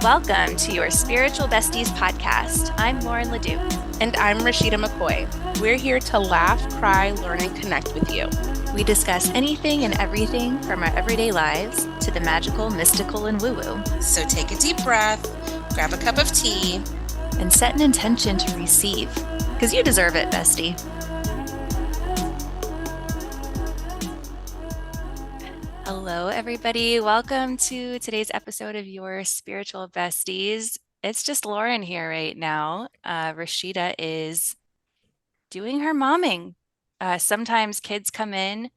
Welcome to Your Spiritual Besties podcast. I'm Lauren Ledoux. And I'm Rashida McCoy. We're here to laugh, cry, learn, and connect with you. We discuss anything and everything from our everyday lives to the magical, mystical, and woo-woo. So take a deep breath, grab a cup of tea, and set an intention to receive, because you deserve it, bestie. Hello, everybody. Welcome to today's episode of Your Spiritual Besties. It's just Lauren here right now. Rashida is doing her momming. Sometimes kids come in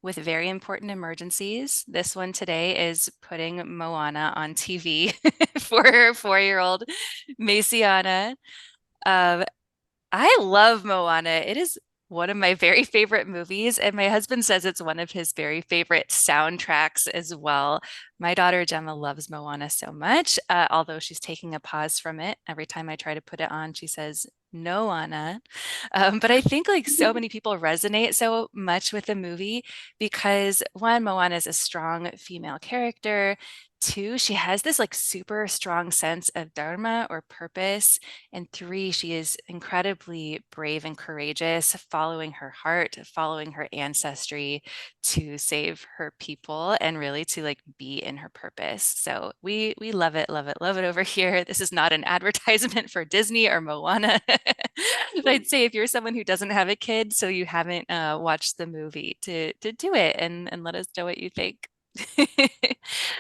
with very important emergencies. This one today is putting Moana on TV for her 4-year-old Maciana. I love Moana. It is one of my very favorite movies, and my husband says it's one of his very favorite soundtracks as well. My daughter Gemma loves Moana so much, although she's taking a pause from it. Every time I try to put it on, she says, "No, Anna." But I think like so many people resonate so much with the movie because one, Moana is a strong female character. Two, she has this like super strong sense of dharma or purpose. And three, she is incredibly brave and courageous, following her heart, following her ancestry to save her people and really to like be in her purpose. So we love it, love it, love it over here. This is not an advertisement for Disney or Moana. But I'd say if you're someone who doesn't have a kid, so you haven't watched the movie, to do it and let us know what you think.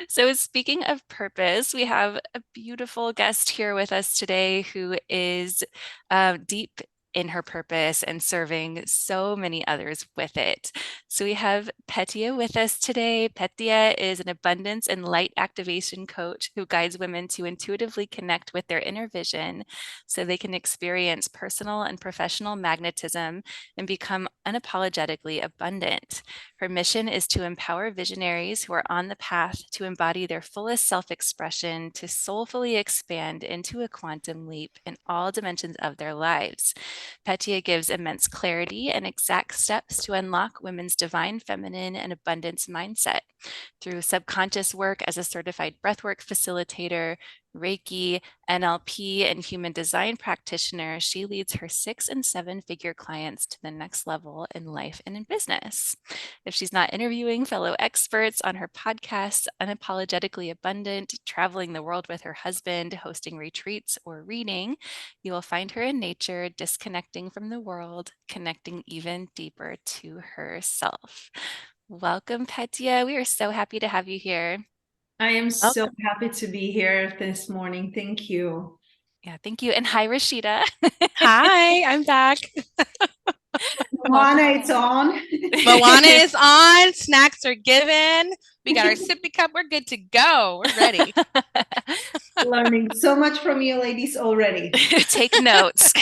So speaking of purpose, we have a beautiful guest here with us today who is deep in her purpose and serving so many others with it. So we have Petia with us today. Petia is an abundance and light activation coach who guides women to intuitively connect with their inner vision so they can experience personal and professional magnetism and become unapologetically abundant. Her mission is to empower visionaries who are on the path to embody their fullest self-expression, to soulfully expand into a quantum leap in all dimensions of their lives. Petia gives immense clarity and exact steps to unlock women's divine feminine and abundance mindset. Through subconscious work as a certified breathwork facilitator, Reiki, NLP, and human design practitioner, she leads her 6- and 7-figure clients to the next level in life and in business. If she's not interviewing fellow experts on her podcast, Unapologetically Abundant, traveling the world with her husband, hosting retreats, or reading, you will find her in nature, disconnecting from the world, connecting even deeper to herself. Welcome, Petia. We are so happy to have you here. I am so happy to be here this morning. Thank you. Yeah, thank you. And hi, Rashida. Hi, I'm back. Moana, it's on. Moana is on. Snacks are given. We got our sippy cup. We're good to go. We're ready. Learning so much from you ladies already. Take notes.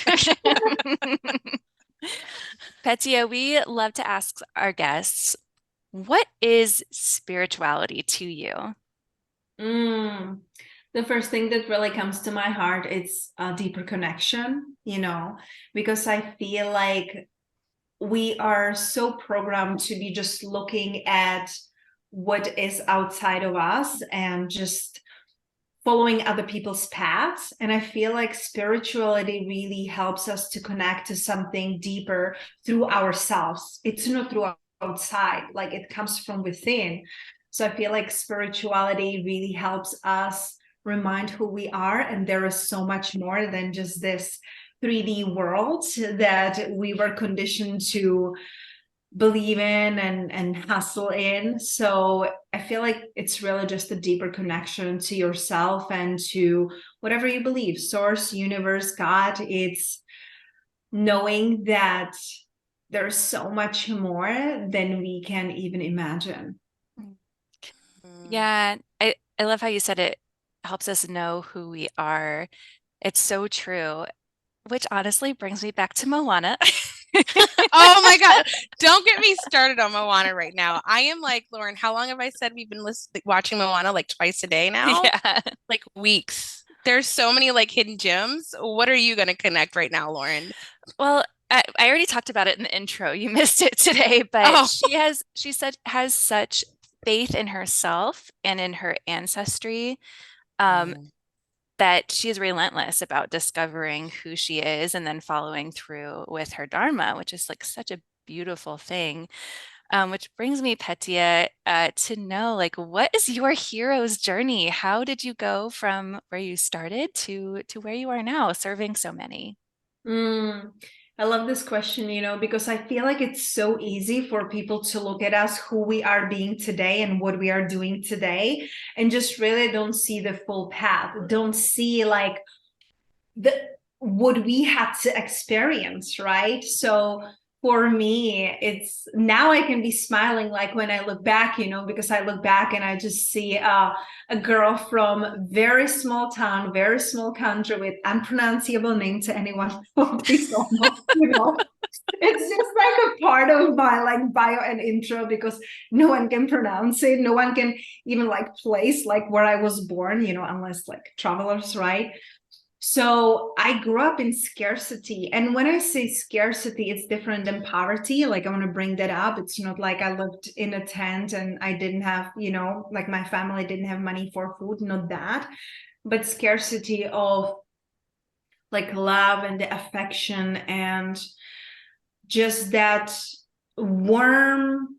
Petia, we love to ask our guests, what is spirituality to you? The first thing that really comes to my heart is a deeper connection, because I feel like we are so programmed to be just looking at what is outside of us and just following other people's paths. And I feel like spirituality really helps us to connect to something deeper through ourselves. It's not through outside, like it comes from within. So I feel like spirituality really helps us remind who we are. And there is so much more than just this 3D world that we were conditioned to believe in and hustle in. So I feel like it's really just a deeper connection to yourself and to whatever you believe, source, universe, God. It's knowing that there's so much more than we can even imagine. Yeah, I love how you said it helps us know who we are. It's so true, which honestly brings me back to Moana. Oh my God. Don't get me started on Moana right now. I am like, Lauren, how long have I said we've been watching Moana? Like twice a day now? Yeah. Like weeks. There's so many like hidden gems. What are you going to connect right now, Lauren? Well, I already talked about it in the intro. You missed it today, but she has such faith in herself and in her ancestry. that she is relentless about discovering who she is and then following through with her dharma, which is like such a beautiful thing. Which brings me, Petia, to know like what is your hero's journey? How did you go from where you started to where you are now, serving so many? Mm, I love this question, because I feel like it's so easy for people to look at us, who we are being today and what we are doing today, and just really don't see the full path, don't see like the what we had to experience, right? So for me, it's now I can be smiling like when I look back, because I look back and I just see a girl from very small town, very small country with unpronounceable name to anyone who please don't know. It's just like a part of my like bio and intro, because no one can pronounce it, no one can even like place like where I was born, unless like travelers, right? So I grew up in scarcity. And when I say scarcity, it's different than poverty. Like I want to bring that up. It's not like I lived in a tent and I didn't have, like my family didn't have money for food, not that, but scarcity of like love and the affection and just that warm.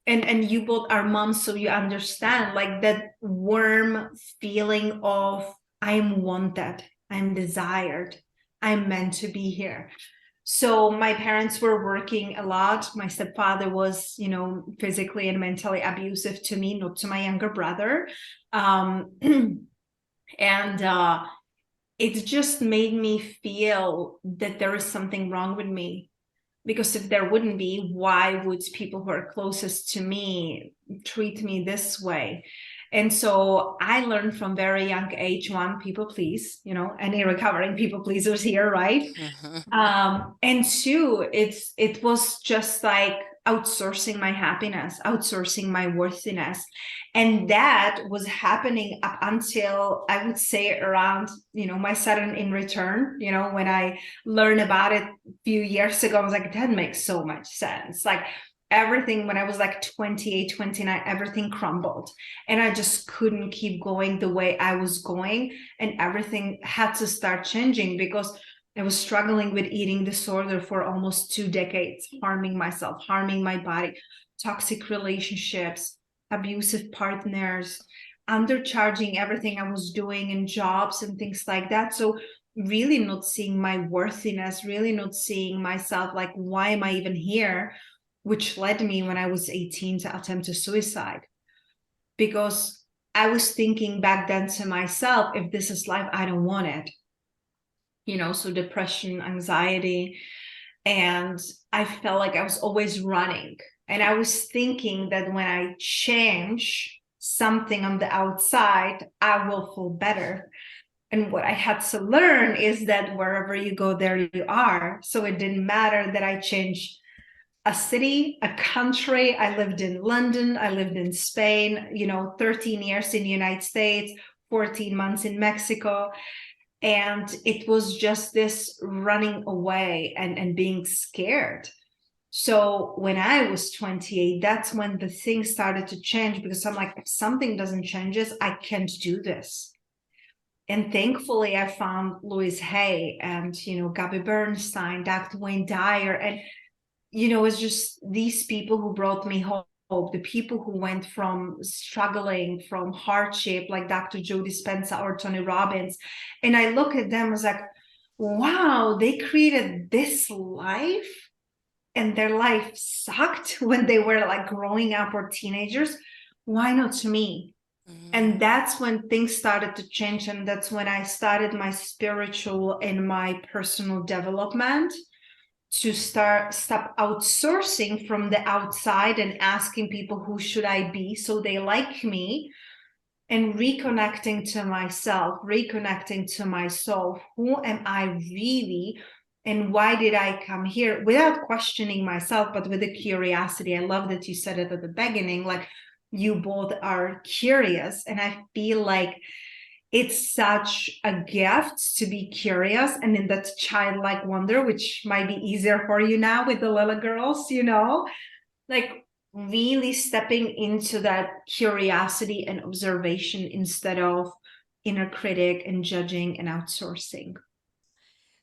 And you both are moms, so you understand like that warm feeling of I'm wanted, I'm desired, I'm meant to be here. So my parents were working a lot. My stepfather was, physically and mentally abusive to me, not to my younger brother. And it just made me feel that there is something wrong with me, because if there wouldn't be, why would people who are closest to me treat me this way? And so I learned from very young age, one, people please, any recovering people pleasers here, right? And two, it was just like outsourcing my happiness, outsourcing my worthiness. And that was happening up until I would say around, my Saturn in return, when I learned about it a few years ago, I was like, that makes so much sense. Like everything, when I was like 28, 29, everything crumbled and I just couldn't keep going the way I was going. And everything had to start changing, because I was struggling with eating disorder for almost 2 decades, harming myself, harming my body, toxic relationships, abusive partners, undercharging everything I was doing in jobs and things like that. So really not seeing my worthiness, really not seeing myself, like, why am I even here? Which led me when I was 18 to attempt a suicide, because I was thinking back then to myself, if this is life, I don't want it. So depression, anxiety, and I felt like I was always running. And I was thinking that when I change something on the outside, I will feel better. And what I had to learn is that wherever you go, there you are. So it didn't matter that I changed a city, a country. I lived in London, I lived in Spain, 13 years in the United States, 14 months in Mexico. And it was just this running away and being scared. So when I was 28, that's when the thing started to change, because I'm like, if something doesn't change, I can't do this. And thankfully, I found Louise Hay and, Gabby Bernstein, Dr. Wayne Dyer. And, it's just these people who brought me home. The people who went from struggling, from hardship, like Dr. Joe Dispenza or Tony Robbins. And I look at them as like, wow, they created this life and their life sucked when they were like growing up or teenagers. Why not to me? And that's when things started to change. And that's when I started my spiritual and my personal development, to stop outsourcing from the outside and asking people who should I be so they like me, and reconnecting to myself, reconnecting to my soul. Who am I really? And why did I come here? Without questioning myself, but with a curiosity. I love that you said it at the beginning, like you both are curious. And I feel like it's such a gift to be curious and in that childlike wonder, which might be easier for you now with the little girls, like really stepping into that curiosity and observation instead of inner critic and judging and outsourcing.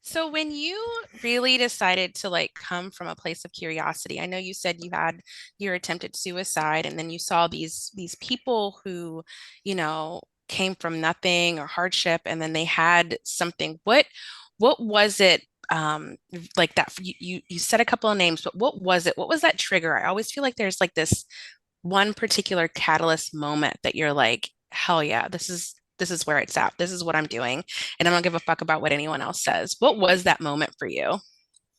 So when you really decided to like come from a place of curiosity, I know you said you had your attempted suicide and then you saw these people who, you know, came from nothing or hardship and then they had something. What was it like that you said a couple of names, but what was it? What was that trigger? I always feel like there's like this one particular catalyst moment that you're like, hell yeah, this is where it's at. This is what I'm doing. And I don't give a fuck about what anyone else says. What was that moment for you?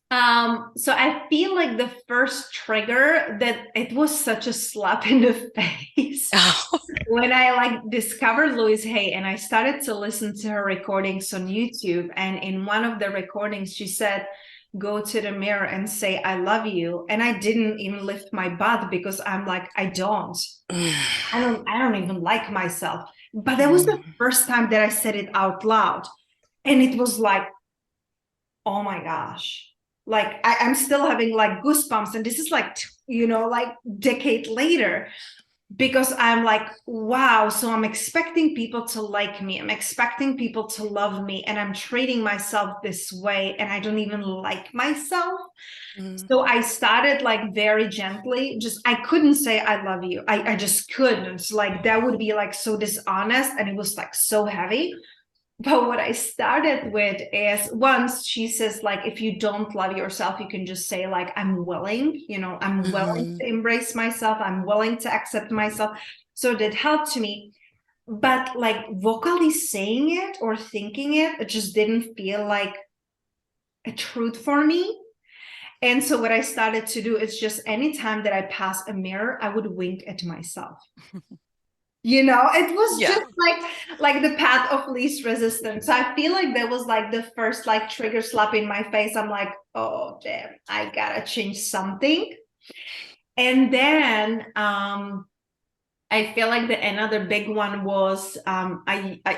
So I feel like the first trigger, that it was such a slap in the face Oh. when I like discovered Louise Hay and I started to listen to her recordings on YouTube. And in one of the recordings, she said, go to the mirror and say, I love you. And I didn't even lift my butt because I'm like, I don't. I don't even like myself. But that was the first time that I said it out loud. And it was like, oh my gosh. Like I'm still having like goosebumps. And this is like, like decade later, because I'm like, wow. So I'm expecting people to like me. I'm expecting people to love me. And I'm treating myself this way. And I don't even like myself. So I started like very gently, I couldn't say I love you. I just couldn't. Like that would be like so dishonest and it was like so heavy. But what I started with is, once she says, like, if you don't love yourself, you can just say, like, I'm willing, I'm willing to embrace myself. I'm willing to accept myself. So that helped me. But like vocally saying it or thinking it, it just didn't feel like a truth for me. And so what I started to do is just anytime that I pass a mirror, I would wink at myself. It was just like the path of least resistance. So I feel like that was like the first like trigger slap in my face. I'm like, oh damn, I gotta change something. And then I feel like another big one was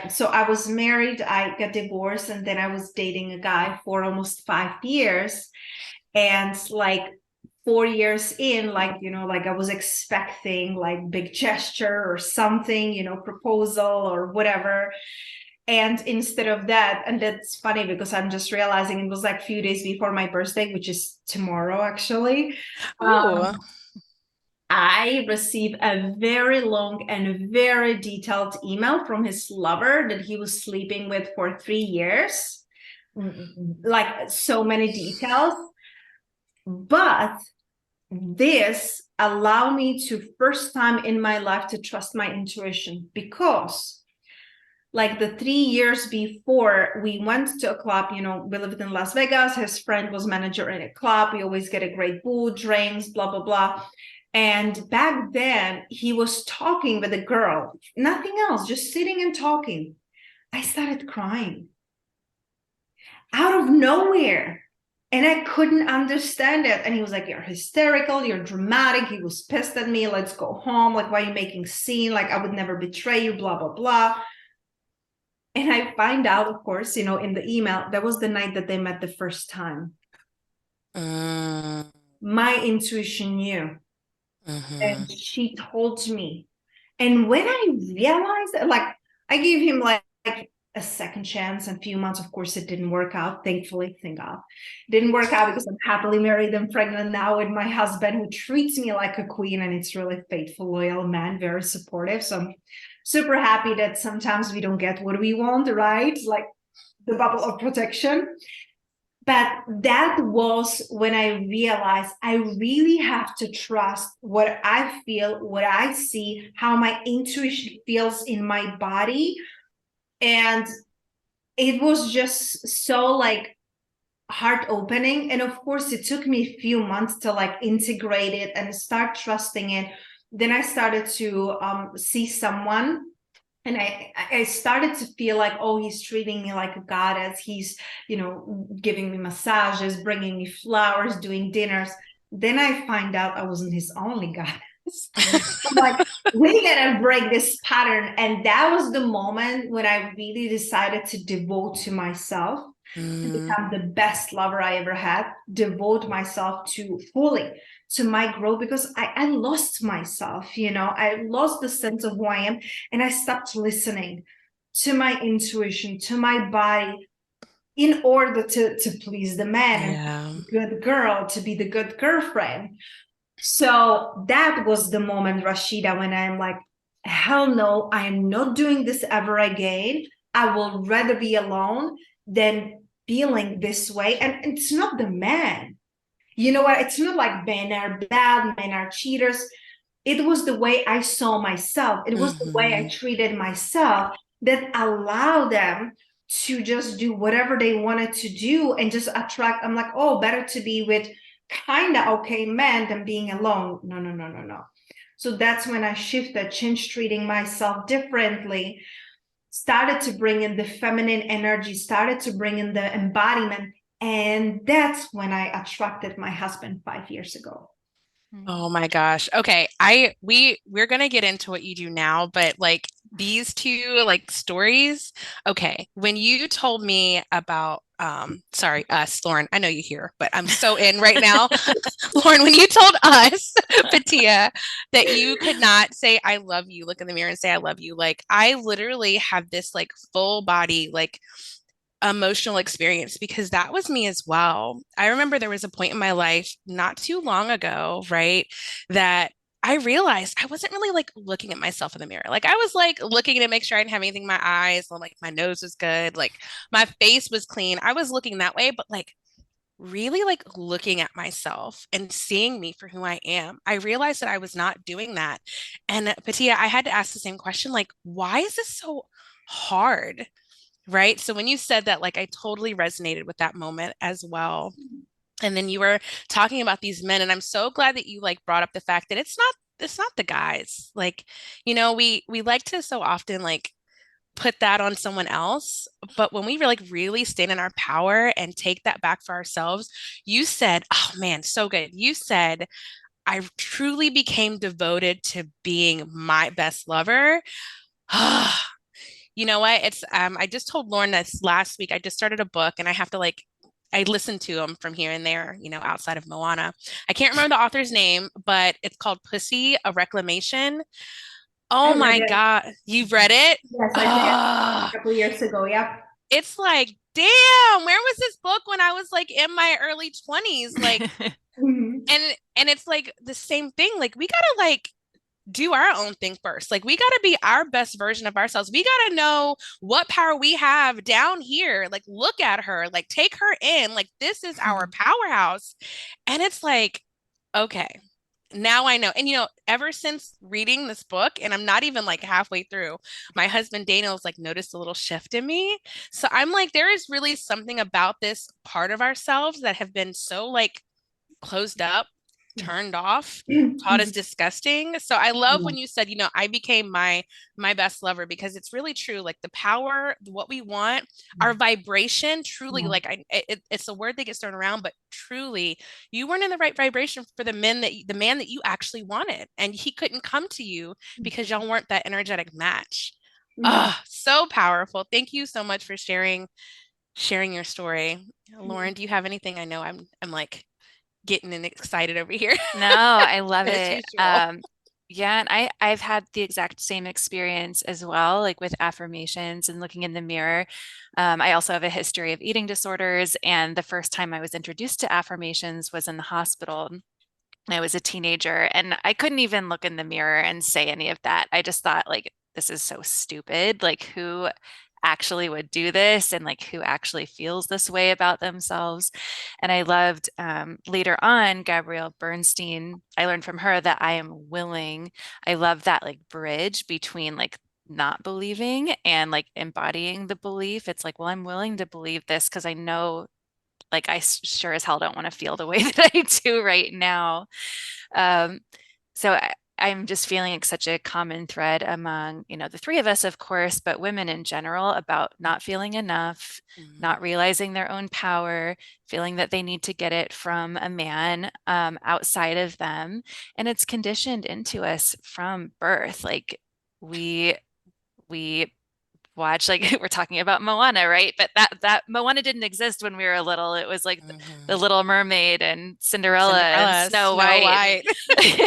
so I was married, I got divorced, and then I was dating a guy for almost 5 years. And like 4 years in, like, like I was expecting like big gesture or something, proposal or whatever. And instead of that, and that's funny because I'm just realizing it was like a few days before my birthday, which is tomorrow actually. Oh. I received a very long and very detailed email from his lover that he was sleeping with for 3 years. Like so many details. But this allowed me to, first time in my life, to trust my intuition, because like the 3 years before, we went to a club, we lived in Las Vegas. His friend was manager in a club. We always get a great booze, drinks, blah, blah, blah. And back then he was talking with a girl, nothing else, just sitting and talking. I started crying out of nowhere. And I couldn't understand it. And he was like, you're hysterical, you're dramatic. He was pissed at me. Let's go home. Like, why are you making scene? Like, I would never betray you, blah, blah, blah. And I find out, of course, in the email, that was the night that they met the first time. My intuition knew. And she told me. And when I realized that, like, I gave him like a second chance, and a few months, of course, it didn't work out. Thankfully, thank God. It didn't work out because I'm happily married and pregnant now with my husband, who treats me like a queen, and it's really faithful, loyal man, very supportive. So I'm super happy that sometimes we don't get what we want, right? Like the bubble of protection. But that was when I realized I really have to trust what I feel, what I see, how my intuition feels in my body. And it was just so like heart opening. And of course, it took me a few months to like integrate it and start trusting it. Then I started to see someone, and I started to feel like, oh, he's treating me like a goddess. He's, giving me massages, bringing me flowers, doing dinners. Then I find out I wasn't his only goddess. I'm like, we gotta break this pattern. And that was the moment when I really decided to devote to myself, to become the best lover I ever had, devote myself to fully to my growth, because I lost myself, I lost the sense of who I am, and I stopped listening to my intuition, to my body, in order to please the man and Yeah. be the good girl, to be the good girlfriend. So that was the moment, Rashida, when I'm like, hell no, I am not doing this ever again. I will rather be alone than feeling this way. And it's not the man. You know what? It's not like men are bad, men are cheaters. It was the way I saw myself. It was the way I Mm-hmm. treated myself that allowed them to just do whatever they wanted to do and just attract. I'm like, oh, better to be with kind of okay men than being alone. No, no, no, no, no. So that's when I shifted, changed treating myself differently, started to bring in the feminine energy, started to bring in the embodiment. And that's when I attracted my husband 5 years ago. Oh my gosh. Okay. We're gonna get into what you do now, but like these two like stories. Okay. When you told me about sorry, us, Lauren, I know you here, but I'm so in right now. Lauren, when you told us, Petia, that you could not say I love you, look in the mirror and say I love you, like I literally have this like full body like emotional experience because that was me as well. I remember there was a point in my life not too long ago, right, that I realized I wasn't really like looking at myself in the mirror. Like I was like looking to make sure I didn't have anything in my eyes, like my nose was good, like my face was clean. I was looking that way, but like really like looking at myself and seeing me for who I am. I realized that I was not doing that. And Patia, I had to ask the same question, like, why is this so hard? Right. So when you said that, like, I totally resonated with that moment as well. And then you were talking about these men, and I'm so glad that you like brought up the fact that it's not the guys. Like, we like to so often like put that on someone else, but when we like really stand in our power and take that back for ourselves, you said, oh man, so good. You said, I truly became devoted to being my best lover. You know what? It's I just told Lauren this last week. I just started a book and I have to like I listen to them from here and there, outside of Moana. I can't remember the author's name, but it's called Pussy, a Reclamation. I Oh read my it. God. You've read it? Yes, I did Ah, a couple years ago. Yep. it's like, damn, where was this book when I was like in my early 20s? Like, Mhm. and it's like the same thing. Like we gotta like do our own thing first. Like we got to be our best version of ourselves. We got to know what power we have down here. Like look at her, like take her in. Like this is our powerhouse. And it's like, okay, now I know. And ever since reading this book, and I'm not even like halfway through, my husband Daniel's like noticed a little shift in me. So I'm like, there is really something about this part of ourselves that have been so like closed up, turned off, taught as disgusting. So I love Yeah. when you said, I became my best lover because it's really true. Like the power, what we want, our vibration, truly. Yeah. Like it's a word that gets thrown around, but truly, you weren't in the right vibration for the man that you actually wanted, and he couldn't come to you because y'all weren't that energetic match. Mhm. Ah, so powerful. Thank you so much for sharing your story. Lauren, do you have anything? I know I'm like getting and excited over here No, I love as it. usual. Yeah, and I've had the exact same experience as well, like with affirmations and looking in the mirror. I also have a history of eating disorders, and the first time I was introduced to affirmations was in the hospital. I was a teenager, and I couldn't even look in the mirror and say any of that. I just thought, like, this is so stupid. Like, who actually would do this, and like who actually feels this way about themselves? And I loved later on Gabrielle Bernstein. I learned from her that I am willing. I love that like bridge between like not believing and like embodying the belief. It's like, well, I'm willing to believe this because I know like I sure as hell don't want to feel the way that I do right now. Um, so I'm just feeling like such a common thread among, the three of us, of course, but women in general about not feeling enough, Mhm. not realizing their own power, feeling that they need to get it from a man outside of them. And it's conditioned into us from birth. Like we we watch, like we're talking about Moana, right? But that Moana didn't exist when we were little. It was like the Little Mermaid and Cinderella and Cinderella, Snow Snow White. White.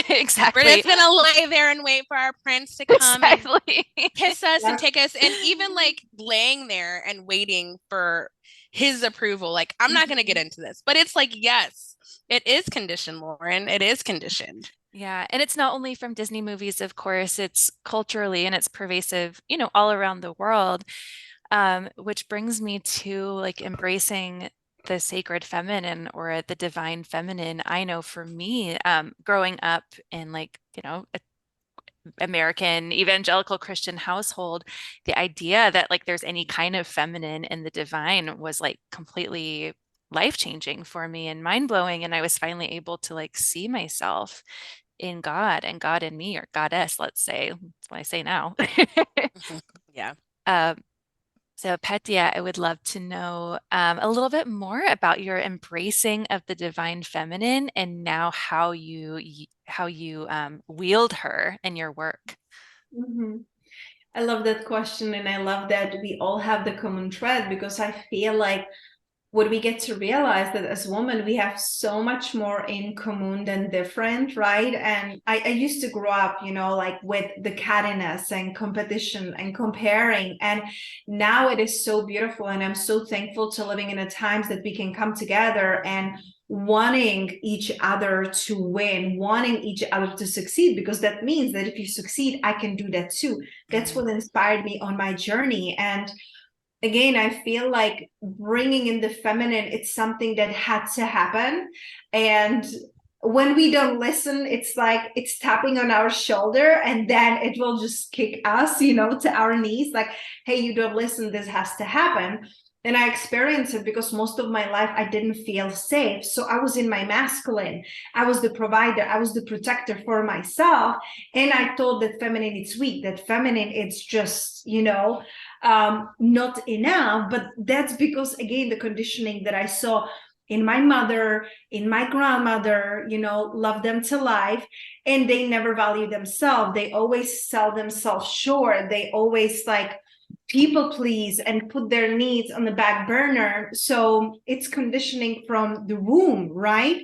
We're Exactly. just gonna lay there and wait for our prince to come and Exactly. kiss us and Yes. take us. And even like laying there and waiting for his approval. Like, I'm not gonna get into this, but it's like, yes, it is conditioned, Lauren. It is conditioned. Yeah, and it's not only from Disney movies, of course, it's culturally and it's pervasive, all around the world. Which brings me to like embracing the sacred feminine or the divine feminine. I know for me, growing up in like, American evangelical Christian household, the idea that like there's any kind of feminine in the divine was like completely life-changing for me and mind-blowing. And I was finally able to like see myself in God and God in me, or goddess, let's say. That's what I say now. Yeah. Um, so, Petia, I would love to know a little bit more about your embracing of the divine feminine and now how you wield her in your work. Mhm. I love that question, and I love that we all have the common thread, because I feel like what we get to realize that as women, we have so much more in common than different, right? And I used to grow up, like with the cattiness and competition and comparing. And now it is so beautiful. And I'm so thankful to living in a times that we can come together and wanting each other to win, wanting each other to succeed, because that means that if you succeed, I can do that too. That's what inspired me on my journey. And again, I feel like bringing in the feminine, it's something that had to happen. And when we don't listen, it's like it's tapping on our shoulder, and then it will just kick us, to our knees. Like, hey, you don't listen, this has to happen. And I experienced it because most of my life I didn't feel safe. So I was in my masculine. I was the provider. I was the protector for myself. And I thought that feminine is weak, that feminine it's just, not enough. But that's because, again, the conditioning that I saw in my mother, in my grandmother, love them to life, and they never value themselves. They always sell themselves short. They always like people please and put their needs on the back burner. So it's conditioning from the womb, right?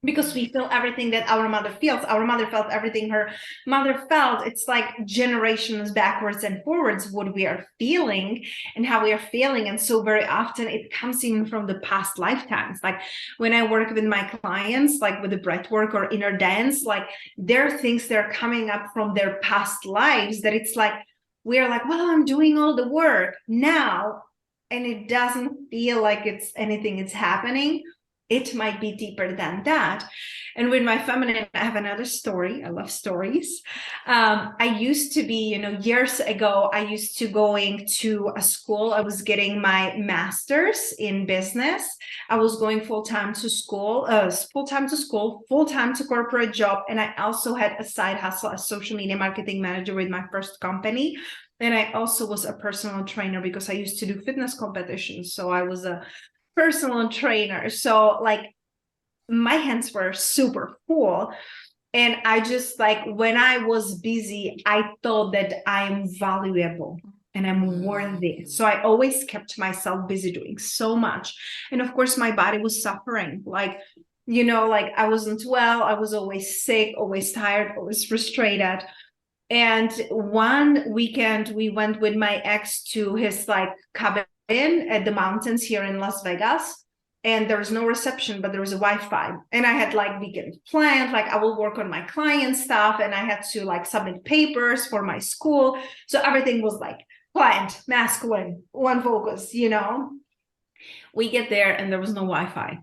Because we feel everything that our mother feels. Our mother felt everything her mother felt. It's like generations backwards and forwards what we are feeling and how we are feeling. And so very often it comes even from the past lifetimes. Like when I work with my clients, like with the breath work or inner dance, like there are things that are coming up from their past lives that it's like, we're like, well, I'm doing all the work now, and it doesn't feel like it's anything it's happening. It might be deeper than that. And with my feminine, I have another story. I love stories. I used to be, years ago, I used to going to a school. I was getting my master's in business. I was going full-time to school, full-time to corporate job. And I also had a side hustle as social media marketing manager with my first company. And I also was a personal trainer because I used to do fitness competitions. So I was a personal trainer. So like my hands were super full. And I just like, when I was busy, I thought that I'm valuable and I'm worthy. So I always kept myself busy doing so much. And of course, my body was suffering. Like, like I wasn't well. I was always sick, always tired, always frustrated. And one weekend we went with my ex to his like cabin at the mountains here in Las Vegas. And there was no reception, but there was a Wi-Fi. And I had like weekend planned, like I will work on my client stuff, and I had to like submit papers for my school. So everything was like planned, masculine, one focus, We get there and there was no Wi-Fi.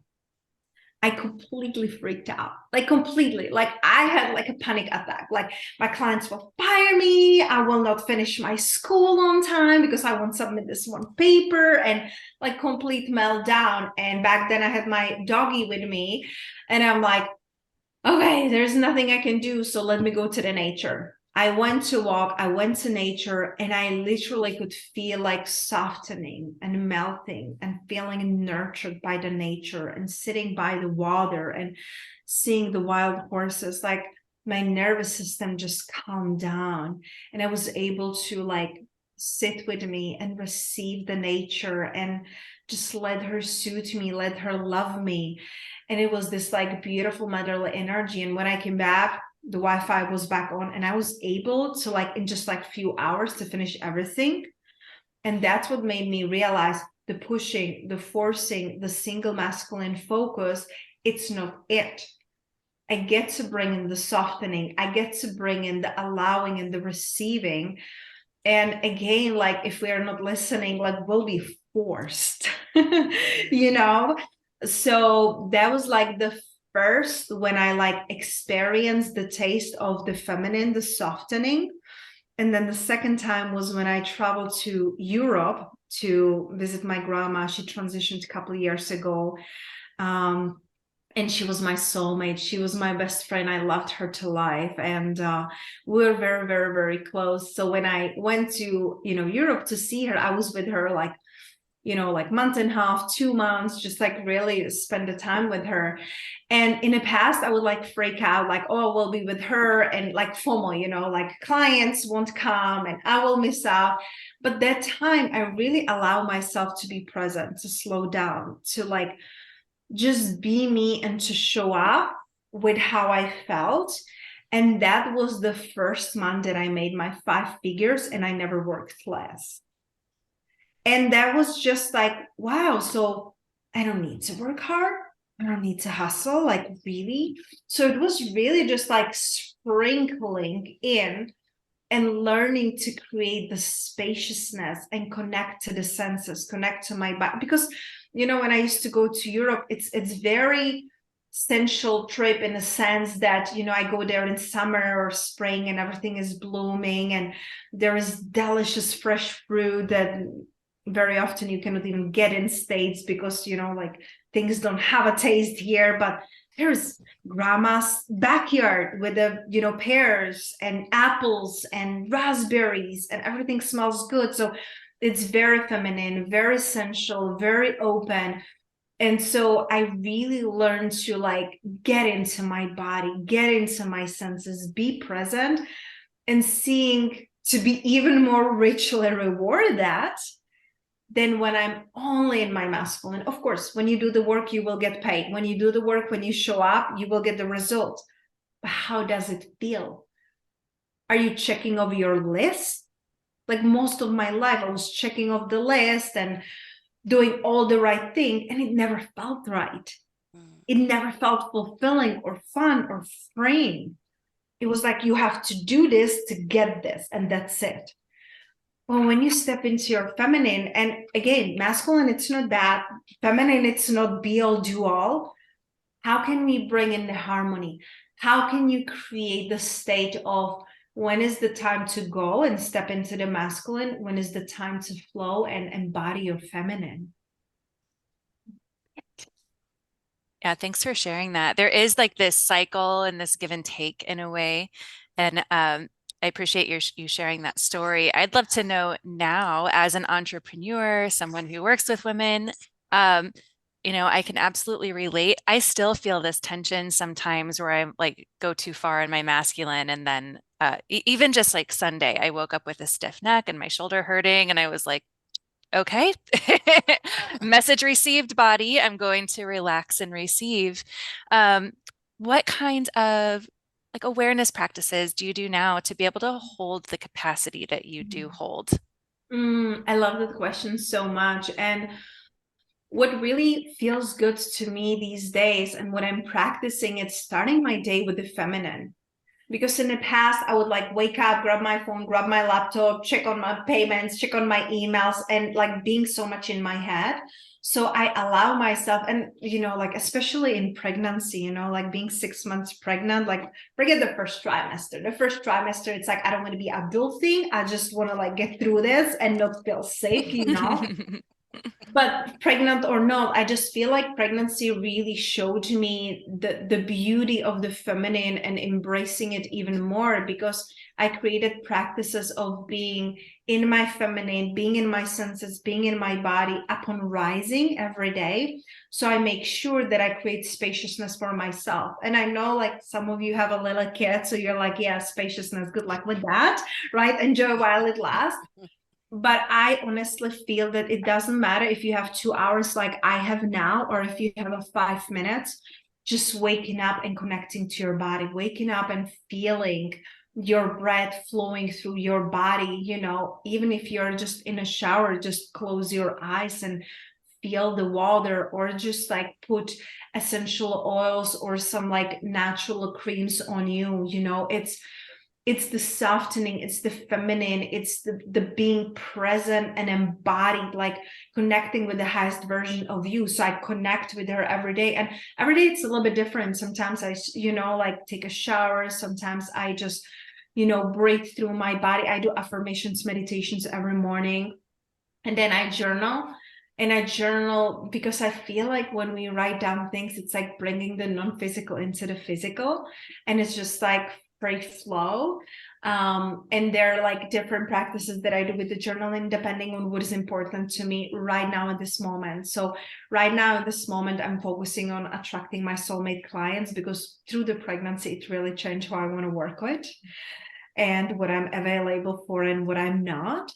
I completely freaked out, like completely. Like I had like a panic attack. Like my clients will fire me. I will not finish my school on time because I won't submit this one paper, and like complete meltdown. And back then I had my doggy with me, and I'm like, okay, there's nothing I can do. So let me go to the nature. I went to walk, I went to nature, and I literally could feel like softening and melting and feeling nurtured by the nature and sitting by the water and seeing the wild horses. Like my nervous system just calmed down, and I was able to like sit with me and receive the nature and just let her soothe me, let her love me. And it was this like beautiful motherly energy. And when I came back, the Wi-Fi was back on and I was able to like in just like few hours to finish everything. And that's what made me realize the pushing, the forcing, the single masculine focus, it's not it. I get to bring in the softening. I get to bring in the allowing and the receiving. And again, like if we are not listening, like we'll be forced, you know? So that was like the first when I like experienced the taste of the feminine, the softening. And then the second time was when I traveled to Europe to visit my grandma. She transitioned a couple of years ago. And she was my soulmate. She was my best friend. I loved her to life. And we were very, very, very close. So when I went to, Europe to see her, I was with her like, like month and a half, 2 months, just like really spend the time with her. And in the past, I would like freak out, like, oh, we'll be with her and like FOMO, like clients won't come and I will miss out. But that time I really allow myself to be present, to slow down, to like just be me and to show up with how I felt. And that was the first month that I made my 5 figures and I never worked less. And that was just like, wow, so I don't need to work hard. I don't need to hustle, like really. So it was really just like sprinkling in and learning to create the spaciousness and connect to the senses, connect to my body. Because, when I used to go to Europe, it's very sensual trip in a sense that, I go there in summer or spring and everything is blooming and there is delicious fresh fruit that very often you cannot even get in States because, like things don't have a taste here, but there's grandma's backyard with the, pears and apples and raspberries and everything smells good. So it's very feminine, very sensual, very open. And so I really learned to like get into my body, get into my senses, be present and seeing to be even more richly rewarded that than when I'm only in my masculine. Of course, when you do the work, you will get paid. When you do the work, when you show up, you will get the result. But how does it feel? Are you checking off your list? Like most of my life, I was checking off the list and doing all the right thing, and it never felt right. It never felt fulfilling or fun or freeing. It was like, you have to do this to get this, and that's it. Well, when you step into your feminine, and again, masculine, it's not bad. Feminine, it's not be all, do all. How can we bring in the harmony? How can you create the state of when is the time to go and step into the masculine? When is the time to flow and embody your feminine? Yeah, thanks for sharing that. There is like this cycle and this give and take in a way. And I appreciate you sharing that story. I'd love to know now, as an entrepreneur, someone who works with women, I can absolutely relate. I still feel this tension sometimes where I like go too far in my masculine, and then even just like Sunday, I woke up with a stiff neck and my shoulder hurting, and I was like, okay, message received, body. I'm going to relax and receive. What kind of like awareness practices do you do now to be able to hold the capacity that you do hold? I love that question so much. And what really feels good to me these days and what I'm practicing, it's starting my day with the feminine. Because in the past, I would like wake up, grab my phone, grab my laptop, check on my payments, check on my emails, and like being so much in my head. So I allow myself, and like especially in pregnancy, like being 6 months pregnant, like forget the first trimester. The first trimester, it's like I don't want to be adulting. I just want to like get through this and not feel sick. But pregnant or not, I just feel like pregnancy really showed me the beauty of the feminine and embracing it even more, because I created practices of being in my feminine, being in my senses, being in my body upon rising every day. So I make sure that I create spaciousness for myself. And I know like some of you have a little kid, so you're like, yeah, spaciousness, good luck with that, right? Enjoy while it lasts. But I honestly feel that it doesn't matter if you have 2 hours like I have now, or if you have a 5 minutes, just waking up and connecting to your body, waking up and feeling your breath flowing through your body. Even if you're just in a shower, just close your eyes and feel the water, or just like put essential oils or some like natural creams on you. It's the softening, it's the feminine, it's the being present and embodied, like connecting with the highest version of you. So I connect with her every day, and every day it's a little bit different. Sometimes I like take a shower, sometimes I just breathe through my body. I do affirmations, meditations every morning, and then I journal. And I journal because I feel like when we write down things, it's like bringing the non-physical into the physical, and it's just like free flow. And there are like different practices that I do with the journaling depending on what is important to me right now at this moment. So right now at this moment, I'm focusing on attracting my soulmate clients, because through the pregnancy, it really changed who I want to work with and what I'm available for and what I'm not.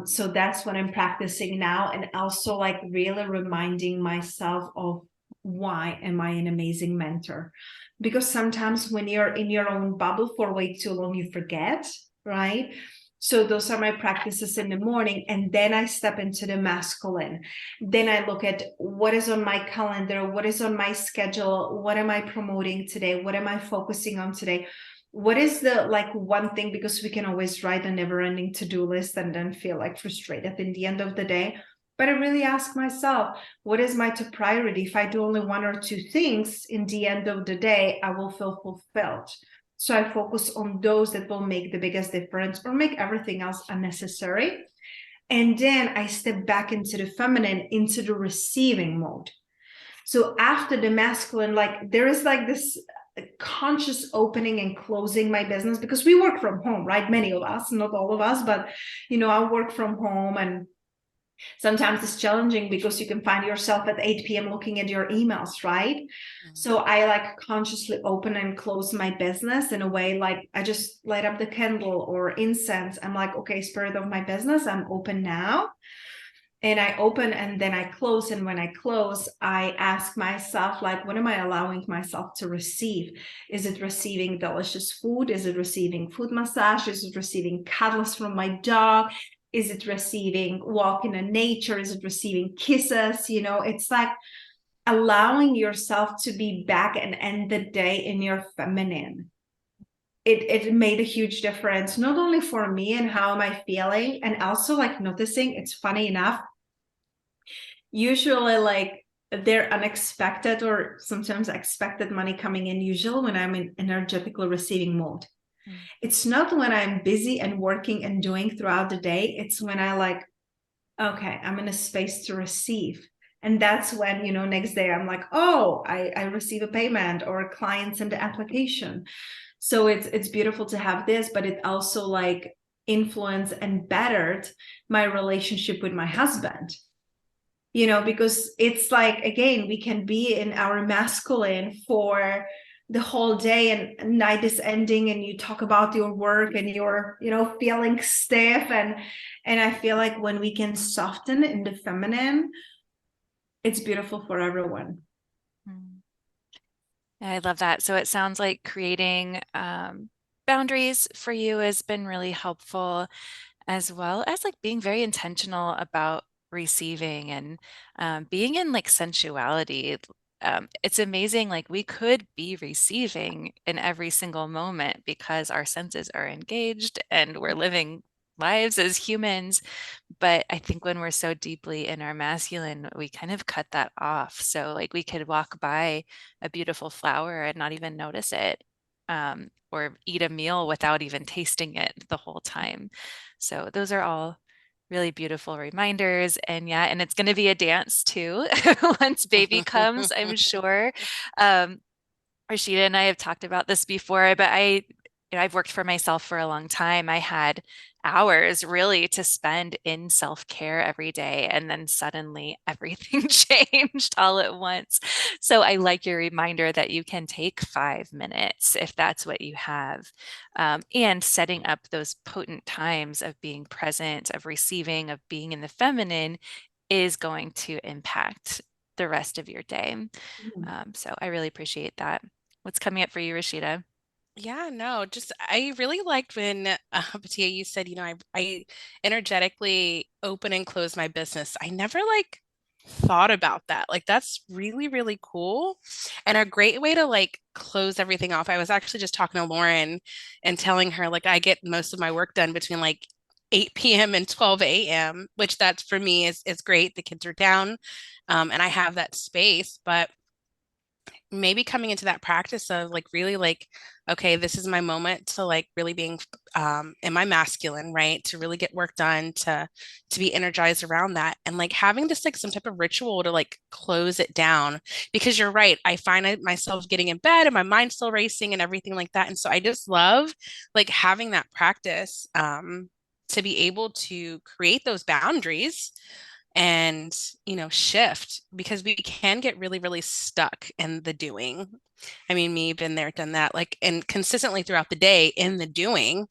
So that's what I'm practicing now, and also like really reminding myself of why am I an amazing mentor? Because sometimes when you're in your own bubble for way too long, you forget, right? So those are my practices in the morning, and then I step into the masculine. Then I look at what is on my calendar, what is on my schedule, what am I promoting today, what am I focusing on today, what is the like one thing, because we can always write a never-ending to-do list and then feel like frustrated in the end of the day. But I really ask myself, what is my top priority? If I do only one or two things in the end of the day, I will feel fulfilled. So I focus on those that will make the biggest difference or make everything else unnecessary. And then I step back into the feminine, into the receiving mode. So after the masculine, like there is like this conscious opening and closing my business, because we work from home, right? Many of us, not all of us, but I work from home, and sometimes it's challenging because you can find yourself at 8 p.m. looking at your emails, right? So I like consciously open and close my business in a way, like I just light up the candle or incense. I'm like, okay, spirit of my business, I'm open now. And I open and then I close. And when I close, I ask myself, like, what am I allowing myself to receive? Is it receiving delicious food? Is it receiving foot massage? Is it receiving cuddles from my dog? Is it receiving walk in the nature? Is it receiving kisses? It's like allowing yourself to be back and end the day in your feminine. It made a huge difference, not only for me and how am I feeling, and also like noticing, it's funny enough, usually like they're unexpected or sometimes expected money coming in, usually when I'm in energetically receiving mode. It's not when I'm busy and working and doing throughout the day. It's when I like, okay, I'm in a space to receive. And that's when, next day I'm like, oh, I receive a payment or a client send the application. So it's beautiful to have this, but it also like influenced and bettered my relationship with my husband. Because it's like, again, we can be in our masculine for the whole day and night is ending and you talk about your work and you're, feeling stiff. And I feel like when we can soften in the feminine, it's beautiful for everyone. I love that. So it sounds like creating boundaries for you has been really helpful, as well as like being very intentional about receiving and being in like sensuality. It's amazing, like we could be receiving in every single moment because our senses are engaged and we're living lives as humans. But I think when we're so deeply in our masculine, we kind of cut that off. So like we could walk by a beautiful flower and not even notice it, or eat a meal without even tasting it the whole time. So those are all really beautiful reminders. And yeah, and it's going to be a dance too once baby comes, I'm sure. Rashida and I have talked about this before, but I've worked for myself for a long time. I had hours really to spend in self-care every day. And then suddenly everything changed all at once. So I like your reminder that you can take 5 minutes if that's what you have. And setting up those potent times of being present, of receiving, of being in the feminine is going to impact the rest of your day. So I really appreciate that. What's coming up for you, Rashida? Yeah, no, just I really liked when Patia, you said, I energetically open and close my business. I never like thought about that. Like that's really, really cool and a great way to like close everything off. I was actually just talking to Lauren and telling her like I get most of my work done between like 8 p.m. and 12 a.m., which that's for me is great. The kids are down, and I have that space, but maybe coming into that practice of like really like okay, this is my moment to like really being in my masculine, right, to really get work done, to be energized around that, and like having this like some type of ritual to like close it down, because you're right, I find myself getting in bed and my mind's still racing and everything like that, and so I just love like having that practice, to be able to create those boundaries and shift, because we can get really really stuck in the doing. I mean, me been there, done that, like, and consistently throughout the day in the doing,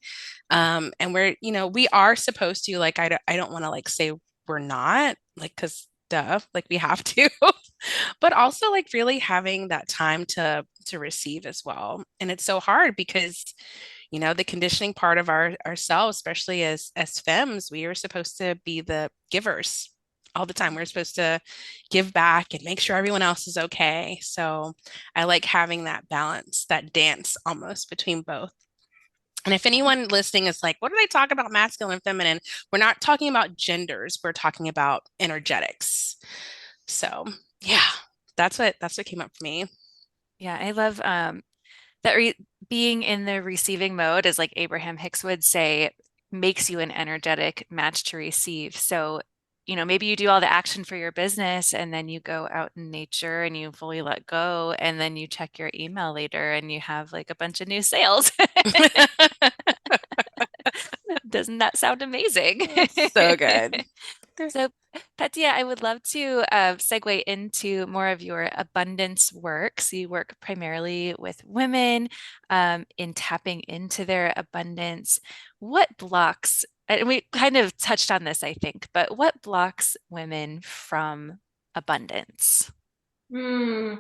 and we're we are supposed to, like, I don't want to like say we're not, like, because duh, like we have to, but also like really having that time to receive as well. And it's so hard because the conditioning part of ourselves, especially as femmes, we are supposed to be the givers all the time. We're supposed to give back and make sure everyone else is okay. So I like having that balance, that dance almost between both. And if anyone listening is like, what do they talk about masculine and feminine? We're not talking about genders. We're talking about energetics. So yeah, that's what came up for me. Yeah, I love that being in the receiving mode, as like Abraham Hicks would say, makes you an energetic match to receive. So, maybe you do all the action for your business and then you go out in nature and you fully let go, and then you check your email later and you have like a bunch of new sales. Doesn't that sound amazing? So good. So, Petia, I would love to segue into more of your abundance work. So, you work primarily with women in tapping into their abundance. What blocks, and we kind of touched on this, I think, but what blocks women from abundance? Hmm.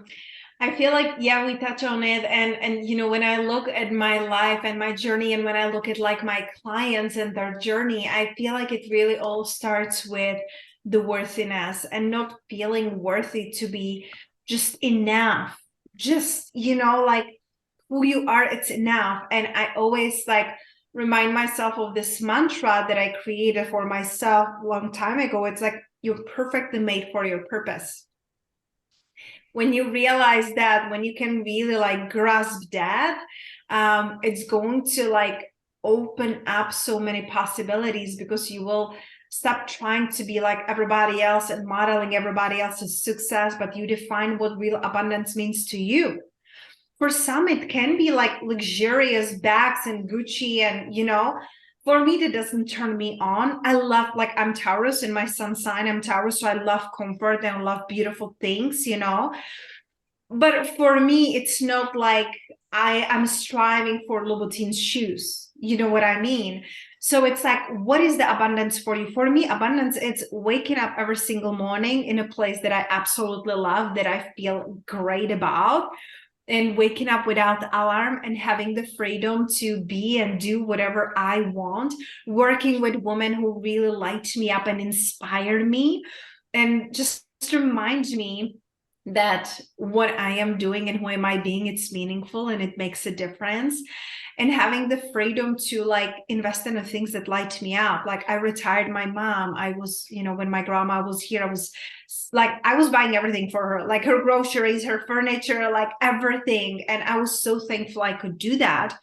I feel like, yeah, we touch on it. And when I look at my life and my journey, and when I look at like my clients and their journey, I feel like it really all starts with the worthiness and not feeling worthy to be just enough. Just, like who you are, it's enough. And I always like remind myself of this mantra that I created for myself a long time ago. It's like, you're perfectly made for your purpose. When you realize that, when you can really like grasp that, it's going to like open up so many possibilities, because you will stop trying to be like everybody else and modeling everybody else's success, but you define what real abundance means to you. For some, it can be like luxurious bags and Gucci, and for me, that doesn't turn me on. I love, like, I'm Taurus and my sun sign, I'm Taurus, so I love comfort and I love beautiful things. But for me, it's not like I am striving for Louboutin's shoes. You know what I mean? So it's like, what is the abundance for you? For me, abundance, it's waking up every single morning in a place that I absolutely love, that I feel great about, and waking up without alarm and having the freedom to be and do whatever I want, working with women who really light me up and inspire me, and just remind me that what I am doing and who am I being, it's meaningful and it makes a difference. And having the freedom to like invest in the things that light me up. Like, I retired my mom. I was, when my grandma was here, I was buying everything for her, like her groceries, her furniture, like everything. And I was so thankful I could do that,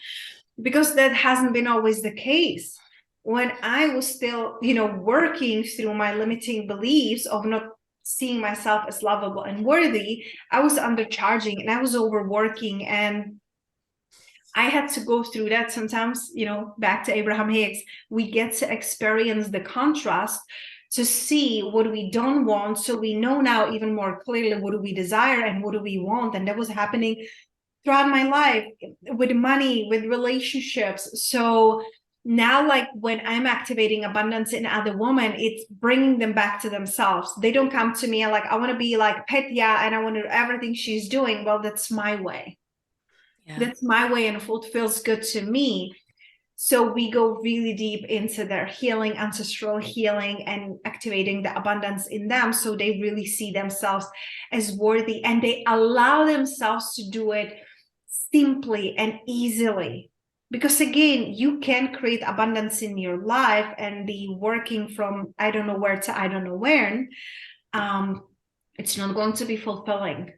because that hasn't been always the case. When I was still, working through my limiting beliefs of not seeing myself as lovable and worthy, I was undercharging and I was overworking. And I had to go through that sometimes, back to Abraham Hicks, we get to experience the contrast to see what we don't want. So we know now even more clearly what do we desire and what do we want. And that was happening throughout my life with money, with relationships. So now, like when I'm activating abundance in other women, it's bringing them back to themselves. They don't come to me like, I want to be like Petia and I want to do everything she's doing. Well, that's my way. Yeah. That's my way, and what feels good to me. So we go really deep into their healing, ancestral healing, and activating the abundance in them so they really see themselves as worthy, and they allow themselves to do it simply and easily. Because again, you can create abundance in your life and be working from I don't know where to I don't know where. It's not going to be fulfilling.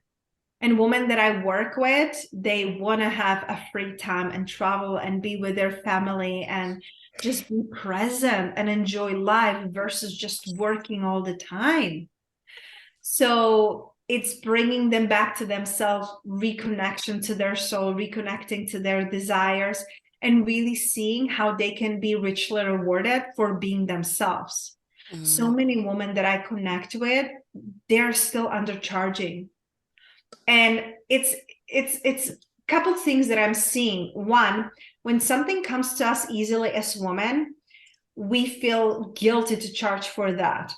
And women that I work with, they want to have a free time and travel and be with their family and just be present and enjoy life versus just working all the time. So it's bringing them back to themselves, reconnection to their soul, reconnecting to their desires, and really seeing how they can be richly rewarded for being themselves. So many women that I connect with, they're still undercharging. And it's a couple things that I'm seeing. One, when something comes to us easily as women, we feel guilty to charge for that.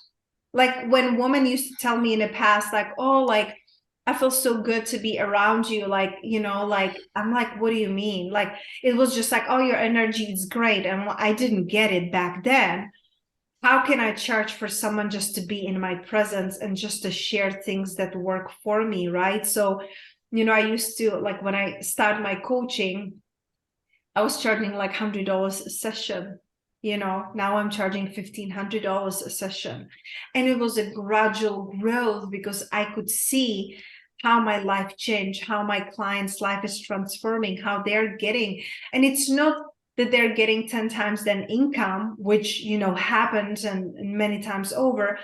Like when women used to tell me in the past, like, oh, like I feel so good to be around you. Like, like I'm like, what do you mean? Like it was just like, oh, your energy is great. And I didn't get it back then. How can I charge for someone just to be in my presence and just to share things that work for me, right? So, I used to, like when I started my coaching, I was charging like $100 a session. Now I'm charging $1,500 a session. And it was a gradual growth because I could see how my life changed, how my clients' life is transforming, how they're getting. And it's not that they're getting 10 times than income, which, happens and many times over,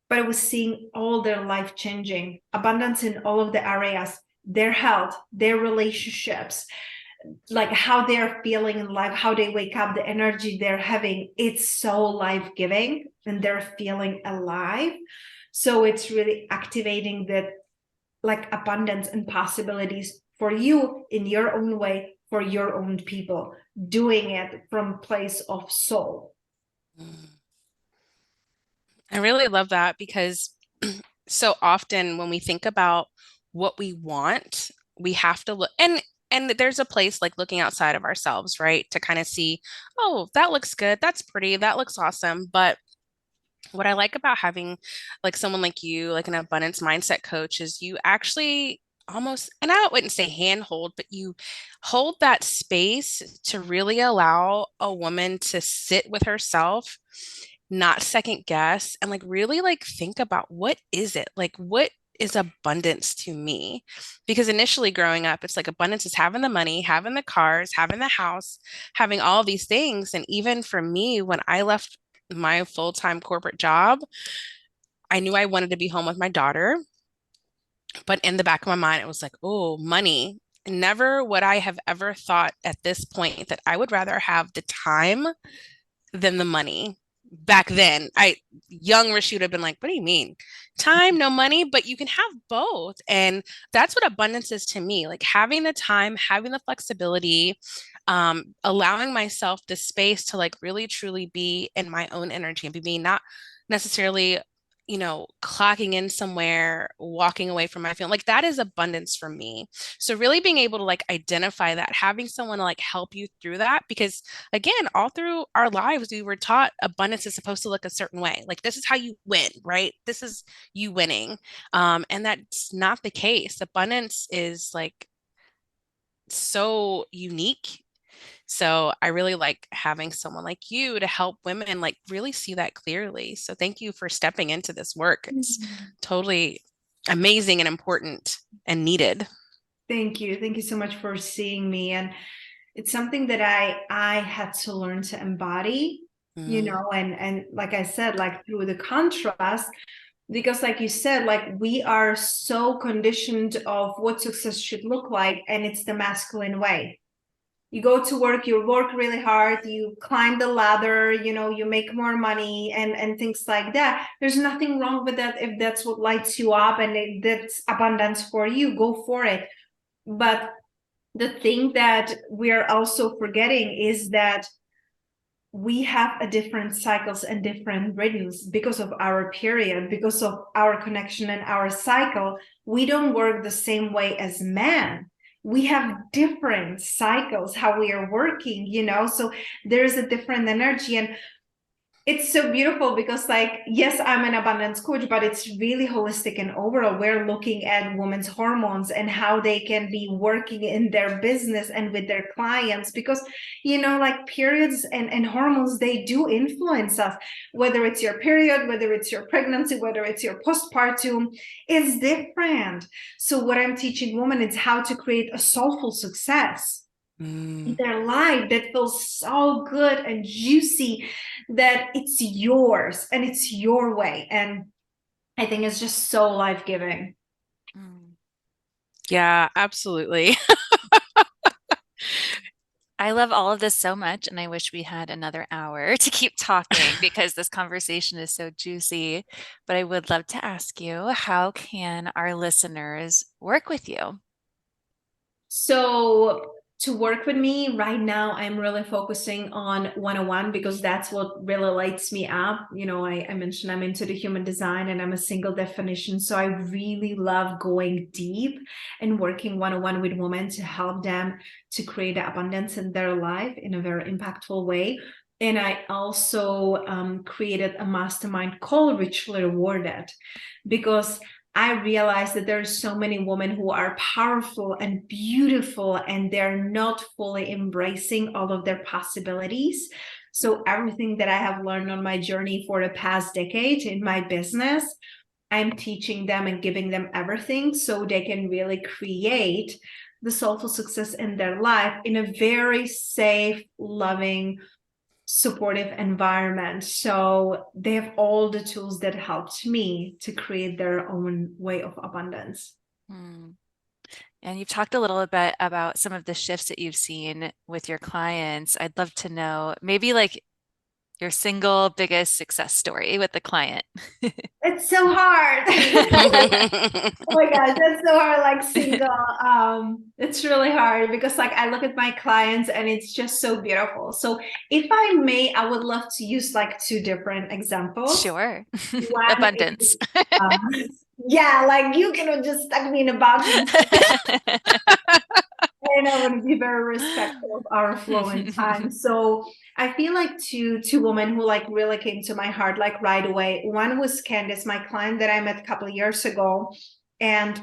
but I was seeing all their life changing, abundance in all of the areas, their health, their relationships, like how they're feeling in life, how they wake up, the energy they're having. It's so life-giving and they're feeling alive. So it's really activating that like abundance and possibilities for you in your own way, for your own people, doing it from a place of soul. I really love that because so often when we think about what we want, we have to look and there's a place like looking outside of ourselves, right? To kind of see, oh, that looks good, that's pretty, that looks awesome. But what I like about having like someone like you, like an abundance mindset coach, is you actually almost, and I wouldn't say handhold, but you hold that space to really allow a woman to sit with herself, not second guess, and like really like think about what is it? Like what is abundance to me? Because initially growing up, it's like abundance is having the money, having the cars, having the house, having all these things. And even for me, when I left my full-time corporate job, I knew I wanted to be home with my daughter. But in the back of my mind, it was like, oh, money. Never would I have ever thought at this point that I would rather have the time than the money. Back then, young Rashid have been like, what do you mean? Time, no money, but you can have both. And that's what abundance is to me, like having the time, having the flexibility, allowing myself the space to like really truly be in my own energy and be me, not necessarily clocking in somewhere, walking away from my feeling. Like that is abundance for me. So really being able to like identify that, having someone to like help you through that, because again, all through our lives, we were taught abundance is supposed to look a certain way. Like this is how you win, right? This is you winning. And that's not the case. Abundance is like so unique. So I really like having someone like you to help women like really see that clearly. So thank you for stepping into this work. It's totally amazing and important and needed. Thank you. Thank you so much for seeing me. And it's something that I had to learn to embody, and like I said, like through the contrast, because like you said, like we are so conditioned of what success should look like, and it's the masculine way. You go to work, you work really hard, you climb the ladder, you make more money and things like that. There's nothing wrong with that. If that's what lights you up and that's abundance for you, go for it. But the thing that we're also forgetting is that we have a different cycles and different rhythms because of our period, because of our connection and our cycle. We don't work the same way as men. We have different cycles, how we are working, so there's a different energy. And it's so beautiful because, like, yes, I'm an abundance coach, but it's really holistic and overall. We're looking at women's hormones and how they can be working in their business and with their clients, because, like periods and hormones, they do influence us, whether it's your period, whether it's your pregnancy, whether it's your postpartum, it's different. So what I'm teaching women is how to create a soulful success in their life that feels so good and juicy, that it's yours and it's your way. And I think it's just so life-giving. Yeah, absolutely. I love all of this so much, and I wish we had another hour to keep talking because this conversation is so juicy. But I would love to ask you, how can our listeners work with you? So to work with me right now, I'm really focusing on one-on-one because that's what really lights me up. I mentioned I'm into the human design and I'm a single definition. So I really love going deep and working one-on-one with women to help them to create abundance in their life in a very impactful way. And I also created a mastermind called Richly Rewarded, because I realized that there are so many women who are powerful and beautiful, and they're not fully embracing all of their possibilities. So everything that I have learned on my journey for the past decade in my business, I'm teaching them and giving them everything so they can really create the soulful success in their life in a very safe, loving, supportive environment. So they have all the tools that helped me to create their own way of abundance. And you've talked a little bit about some of the shifts that you've seen with your clients. I'd love to know maybe like your single biggest success story with the client. It's so hard. Oh my gosh, that's so hard. Like single, it's really hard because like I look at my clients and it's just so beautiful. So if I may, I would love to use like two different examples. Sure. One Abundance. is, yeah, like you cannot just stuck me in a box. And I want to be very respectful of our flow and time. So I feel like two women who like really came to my heart like right away. One was Candice, my client that I met a couple of years ago. And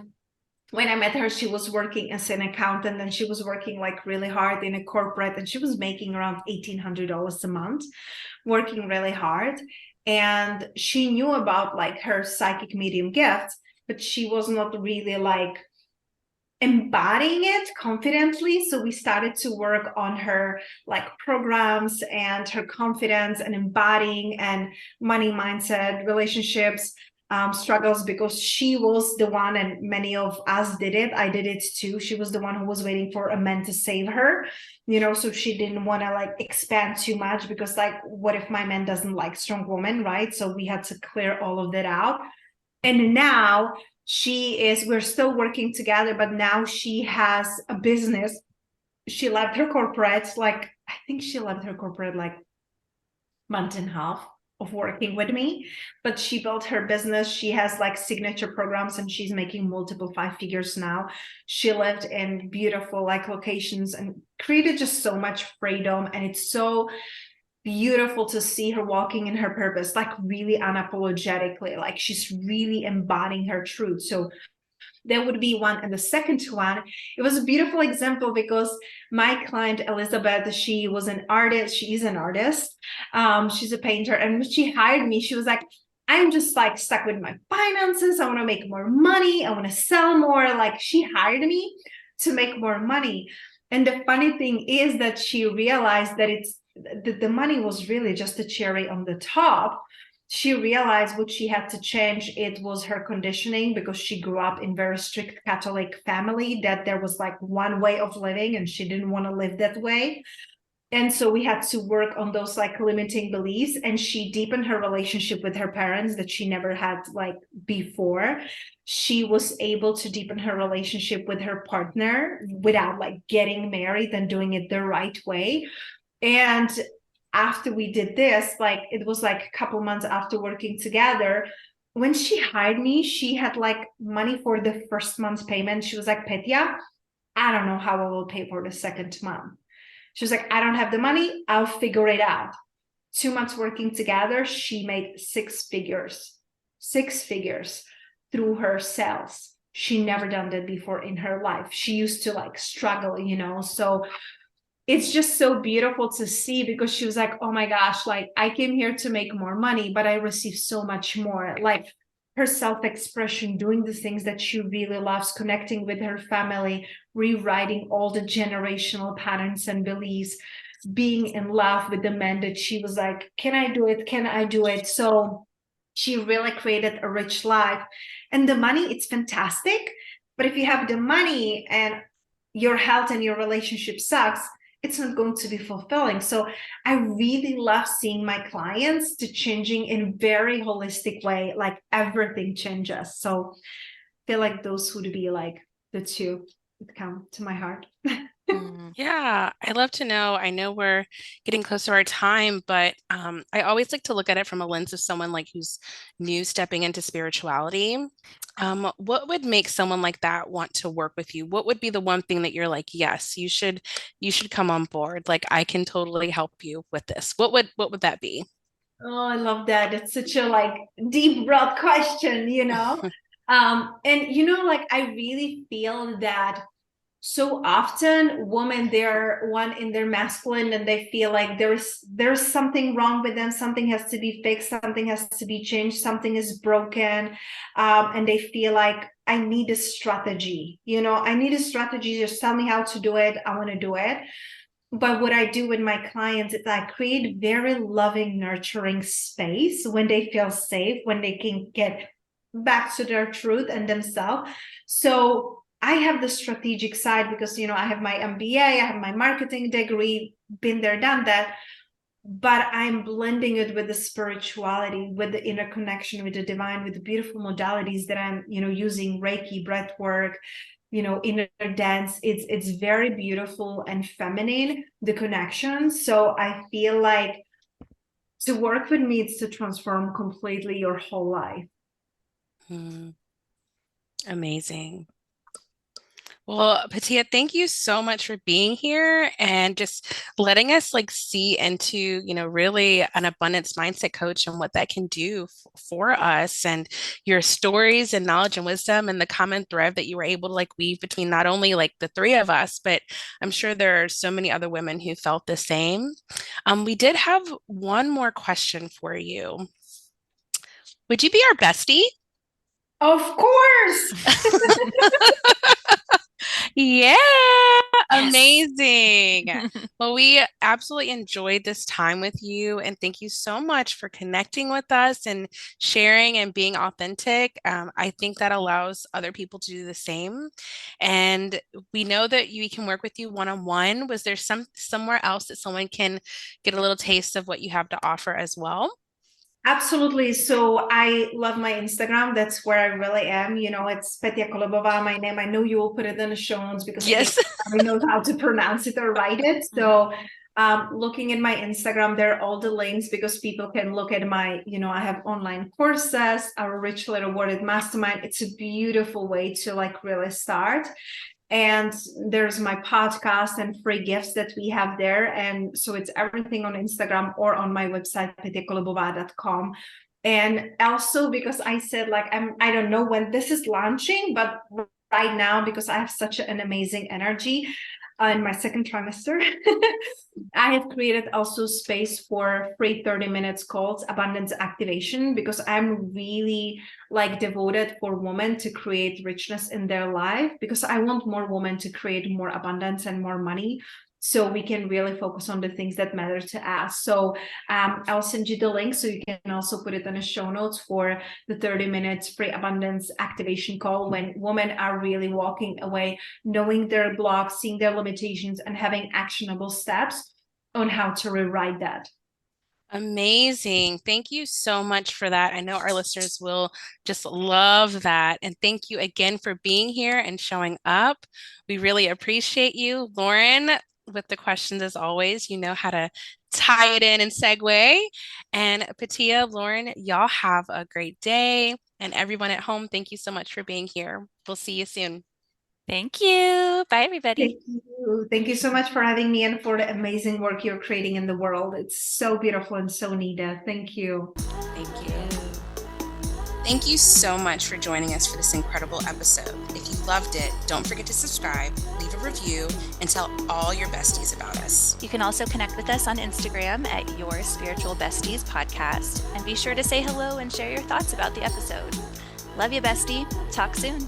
when I met her, she was working as an accountant and she was working like really hard in a corporate, and she was making around $1,800 a month, working really hard. And she knew about like her psychic medium gifts, but she was not really like embodying it confidently. So we started to work on her like programs and her confidence and embodying and money mindset, relationships, struggles, because she was the one, and many of us did it. I did it too. She was the one who was waiting for a man to save her, so she didn't want to like expand too much because like, what if my man doesn't like strong women, right? So we had to clear all of that out. And now we're still working together, but now she has a business. She left her corporate, like, I think she left her corporate like month and a half of working with me, but she built her business. She has like signature programs and she's making multiple 5 figures now. She lived in beautiful like locations and created just so much freedom. And it's so beautiful to see her walking in her purpose, like really unapologetically, like she's really embodying her truth. So that would be one. And the second one, it was a beautiful example because my client Elizabeth, she was an artist. She is an artist. She's a painter. And when she hired me, she was like, I'm just like stuck with my finances. I want to make more money. I want to sell more. Like she hired me to make more money. And the funny thing is that she realized that the money was really just a cherry on the top. she realized what she had to change. It was her conditioning, because she grew up in very strict Catholic family, that there was like one way of living and she didn't want to live that way. And so we had to work on those like limiting beliefs, and she deepened her relationship with her parents that she never had like before. She was able to deepen her relationship with her partner without like getting married and doing it the right way. And after we did this, like it was like a couple months after working together, when she hired me, she had like money for the first month's payment. She was like, Petia, I don't know how I will pay for the second month. She was like, I don't have the money. I'll figure it out. 2 months working together, she made six figures through her sales. She never done that before in her life. She used to like struggle, you know? So it's just so beautiful to see, because she was like, oh my gosh, like I came here to make more money, but I received so much more. Like her self-expression, doing the things that she really loves, connecting with her family, rewriting all the generational patterns and beliefs, being in love with the man that she was like, can I do it? Can I do it? So she really created a rich life. And the money, it's fantastic. But if you have the money and your health and your relationship sucks, it's not going to be fulfilling. So I really love seeing my clients to changing in very holistic way, like everything changes. So I feel like those would be like the two that come to my heart. Yeah, I love to know. I know we're getting close to our time, but I always like to look at it from a lens of someone like who's new stepping into spirituality. What would make someone like that want to work with you? What would be the one thing that you're like, yes, you should come on board. Like I can totally help you with this. What would that be? Oh, I love that. It's such a like deep, broad question, you know? And you know, like I really feel that so often women, they're one in their masculine and they feel like there's something wrong with them, something has to be fixed, something has to be changed, something is broken. And they feel like I need a strategy, you know, I need a strategy, just tell me how to do it, I want to do it. But what I do with my clients is I create very loving, nurturing space when they feel safe, when they can get back to their truth and themselves. So I have the strategic side because, you know, I have my MBA, I have my marketing degree, been there, done that. But I'm blending it with the spirituality, with the inner connection with the divine, with the beautiful modalities that I'm, you know, using Reiki, breath work, you know, inner dance. It's very beautiful and feminine, the connection. So I feel like to work with me, it's to transform completely your whole life. Hmm, amazing. Well, Patia, thank you so much for being here and just letting us like see into, really an abundance mindset coach and what that can do for us and your stories and knowledge and wisdom and the common thread that you were able to like weave between not only like the three of us, but I'm sure there are so many other women who felt the same. We did have one more question for you. Would you be our bestie? Of course. Yeah, Yes. amazing. Well, we absolutely enjoyed this time with you, and thank you so much for connecting with us and sharing and being authentic. I think that allows other people to do the same. And we know that we can work with you one on one. Was there somewhere else that someone can get a little taste of what you have to offer as well? Absolutely. So I love my Instagram. That's where I really am. You know, it's Petia Kolobova, my name. I know you will put it in the show notes because again, Yes. I know how to pronounce it or write it. So looking at my Instagram, there are all the links because people can look at my, you know, I have online courses, our richly rewarded mastermind. It's a beautiful way to like really start. And there's my podcast and free gifts that we have there. And so it's everything on Instagram or on my website, petiakolobova.com. And also because I said like I don't know when this is launching, but right now, because I have such an amazing energy in my second trimester, I have created also space for free 30 minutes called abundance activation because I'm really like devoted for women to create richness in their life because I want more women to create more abundance and more money. so we can really focus on the things that matter to us. So I'll send you the link so you can also put it in the show notes for the 30 minutes free abundance activation call, when women are really walking away, knowing their blocks, seeing their limitations, and having actionable steps on how to rewrite that. Amazing. Thank you so much for that. I know our listeners will just love that. And thank you again for being here and showing up. We really appreciate you. Lauren, with the questions as always, you know how to tie it in and segue. And Petia, Lauren, y'all have a great day. And everyone at home, thank you so much for being here. We'll see you soon. Thank you. Bye, everybody. Thank you. Thank you so much for having me and for the amazing work you're creating in the world. It's so beautiful and so needed. Thank you. Thank you. Thank you so much for joining us for this incredible episode. If you loved it, don't forget to subscribe, leave a review, and tell all your besties about us. You can also connect with us on Instagram at Your Spiritual Besties podcast. And be sure to say hello and share your thoughts about the episode. Love you, bestie. Talk soon.